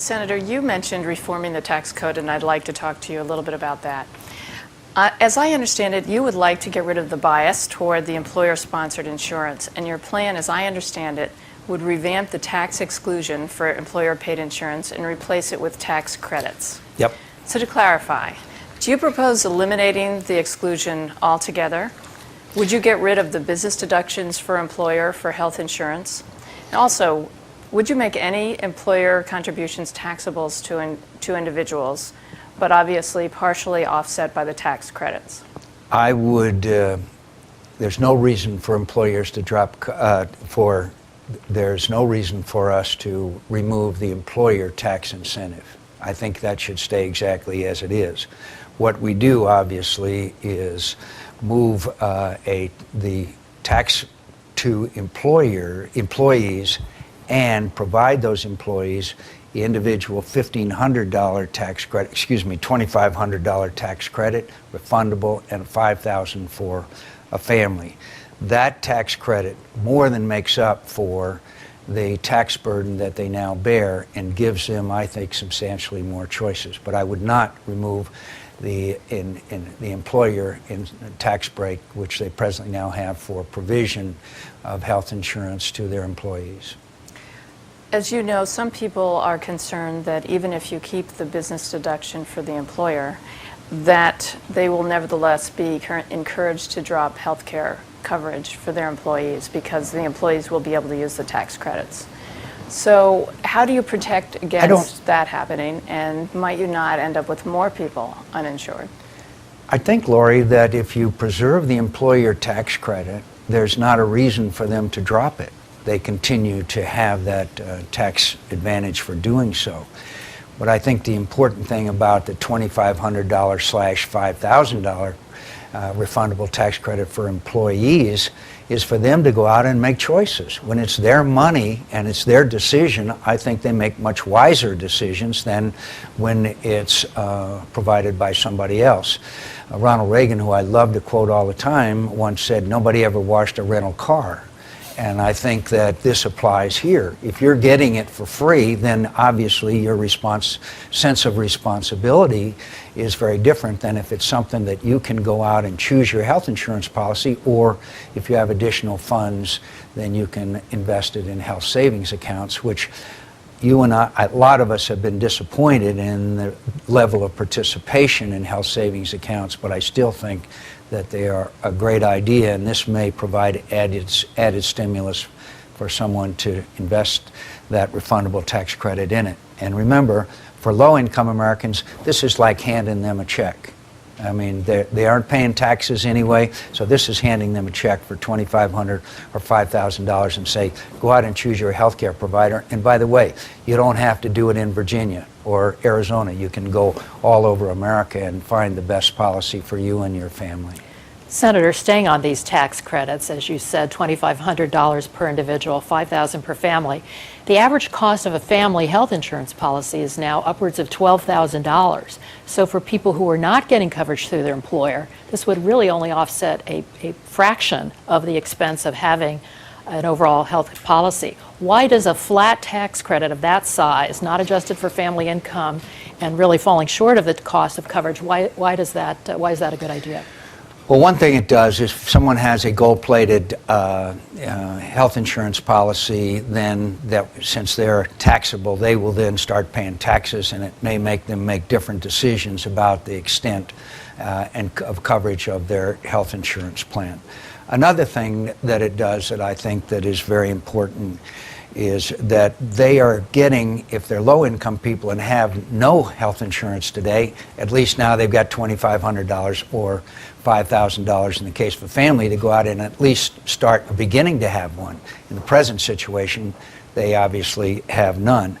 Senator, you mentioned reforming the tax code, and I'd like to talk to you a little bit about that. As I understand it, you would like to get rid of the bias toward the employer-sponsored insurance, and your plan, as I understand it, would revamp the tax exclusion for employer-paid insurance and replace it with tax credits. Yep. So to clarify, do you propose eliminating the exclusion altogether? Would you get rid of the business deductions for employer for health insurance? And also, would you make any employer contributions taxable to individuals, but obviously partially offset by the tax credits? I would, there's no reason for employers to there's no reason for us to remove the employer tax incentive. I think that should stay exactly as it is. What we do, obviously, is move the tax to employees and provide those employees the individual $1,500 tax credit, $2,500 tax credit, refundable, and $5,000 for a family. That tax credit more than makes up for the tax burden that they now bear and gives them, I think, substantially more choices. But I would not remove the employer tax break, which they presently now have for provision of health insurance to their employees. As you know, some people are concerned that even if you keep the business deduction for the employer, that they will nevertheless be encouraged to drop health care coverage for their employees because the employees will be able to use the tax credits. So how do you protect against that happening, and might you not end up with more people uninsured? I think, Lori, that if you preserve the employer tax credit, there's not a reason for them to drop it. They continue to have that tax advantage for doing so. But I think the important thing about the $2,500/$5,000 refundable tax credit for employees is for them to go out and make choices. When it's their money and it's their decision, I think they make much wiser decisions than when it's provided by somebody else. Ronald Reagan, who I love to quote all the time, once said, "Nobody ever washed a rental car." And I think that this applies here. If you're getting it for free, then obviously your sense of responsibility is very different than if it's something that you can go out and choose your health insurance policy, or if you have additional funds, then you can invest it in health savings accounts, which you and I, a lot of us have been disappointed in the level of participation in health savings accounts, but I still think that they are a great idea, and this may provide added stimulus for someone to invest that refundable tax credit in it. And remember, for low-income Americans, this is like handing them a check. I mean, they aren't paying taxes anyway, so this is handing them a check for $2,500 or $5,000 and say, go out and choose your health care provider. And by the way, you don't have to do it in Virginia or Arizona. You can go all over America and find the best policy for you and your family. Senator, staying on these tax credits, as you said, $2,500 per individual, $5,000 per family. The average cost of a family health insurance policy is now upwards of $12,000. So for people who are not getting coverage through their employer, this would really only offset a fraction of the expense of having an overall health policy. Why does a flat tax credit of that size, not adjusted for family income and really falling short of the cost of coverage, why is that a good idea? Well, one thing it does is if someone has a gold-plated health insurance policy, then since they're taxable, they will then start paying taxes, and it may make them make different decisions about the extent of coverage of their health insurance plan. Another thing that it does that I think that is very important is that they are getting, if they're low-income people and have no health insurance today, at least now they've got $2,500 or $5,000 in the case of a family to go out and at least start beginning to have one. In the present situation, they obviously have none,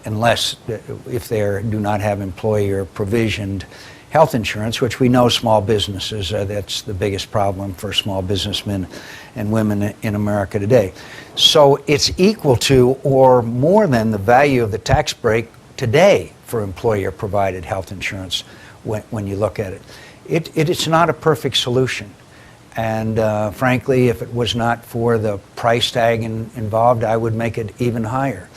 unless if they do not have employer provisioned health insurance, which we know small businesses, that's the biggest problem for small businessmen and women in America today. So it's equal to or more than the value of the tax break today for employer-provided health insurance when you look at it. It's not a perfect solution. And frankly, if it was not for the price tag involved, I would make it even higher.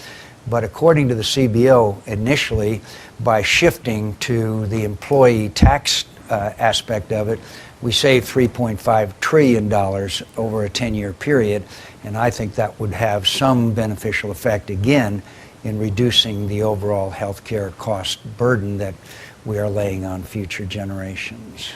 But according to the CBO, initially, by shifting to the employee tax aspect of it, we saved $3.5 trillion over a 10-year period, and I think that would have some beneficial effect, again, in reducing the overall health care cost burden that we are laying on future generations.